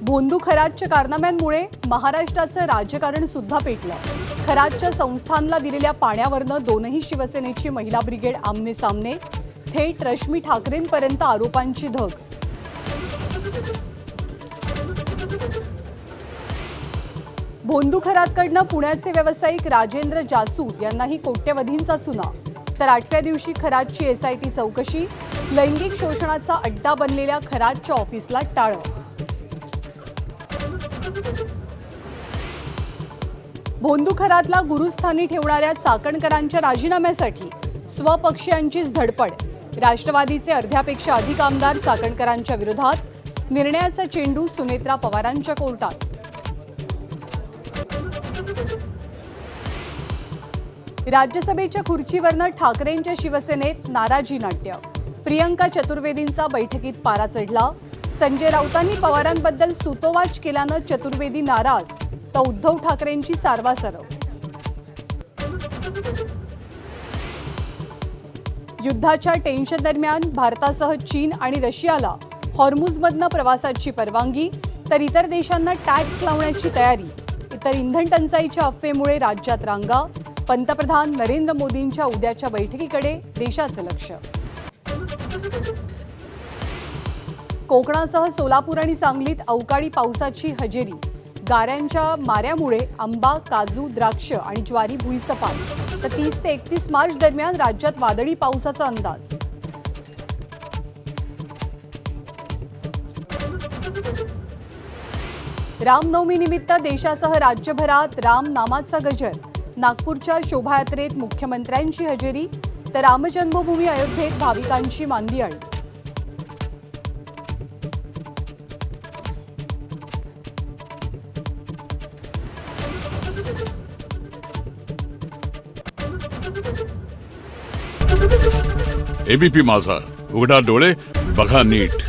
भोंदू खरातच्या कारनाम्यांमुळे महाराष्ट्राचं राजकारण सुद्धा पेटलं। खरातच्या संस्थानला दिलेल्या पाण्यावरनं दोनही शिवसेनेची महिला ब्रिगेड आमने सामने, थेट रश्मी ठाकरेंपर्यंत आरोपांची धग। भोंदू खरातकडनं पुण्याचे व्यावसायिक राजेंद्र जासूद यांनाही कोट्यवधींचा चुना, तर 8व्या दिवशी खरातची एसआयटी चौकशी, लैंगिक शोषणाचा अड्डा बनलेल्या खरातच्या ऑफिसला टाळं। भोंदू खरातला गुरुस्थानी ठेवणाऱ्या चाकणकरांच्या राजीनाम्यासाठी स्वपक्षीयांचीच धडपड। राष्ट्रवादीचे अर्ध्यापेक्षा अधिक आमदार चाकणकरांच्या विरोधात, निर्णयाचा चेंडू सुनेत्रा पवारांच्या कोर्टात। राज्यसभेच्या खुर्चीवरनं ठाकरेंच्या शिवसेनेत नाराजी नाट्य, प्रियंका चतुर्वेदींचा बैठकीत पारा चढला। संजय राऊतांनी पवारांबद्दल सुतोवाच केल्यानं चतुर्वेदी नाराज, तर उद्धव ठाकरेंची सारवासारव। युद्धाच्या टेन्शन दरम्यान भारतासह चीन आणि रशियाला हॉर्मुझमधनं प्रवासाची परवानगी, तर इतर देशांना टॅक्स लावण्याची तयारी। इतर इंधन टंचाईच्या अफवेमुळे राज्यात रांगा, पंतप्रधान नरेंद्र मोदींच्या उद्याच्या बैठकीकडे देशाचं लक्ष। कोकणासह सोलापूर आणि सांगलीत अवकाळी पावसाची हजेरी, गाऱ्यांच्या माऱ्यामुळे आंबा, काजू, द्राक्ष आणि ज्वारी भुईसपाट, तर 30 ते 31 मार्च दरम्यान राज्यात वादळी पावसाचा अंदाज। रामनवमीनिमित्त देशासह राज्यभरात राम नामाचा गजर, नागपूरच्या शोभायात्रेत मुख्यमंत्र्यांची हजेरी, तर रामजन्मभूमी अयोध्येत भाविकांची मांदियाळी। एबीपी माझा, उघडा डोळे बघा नीट।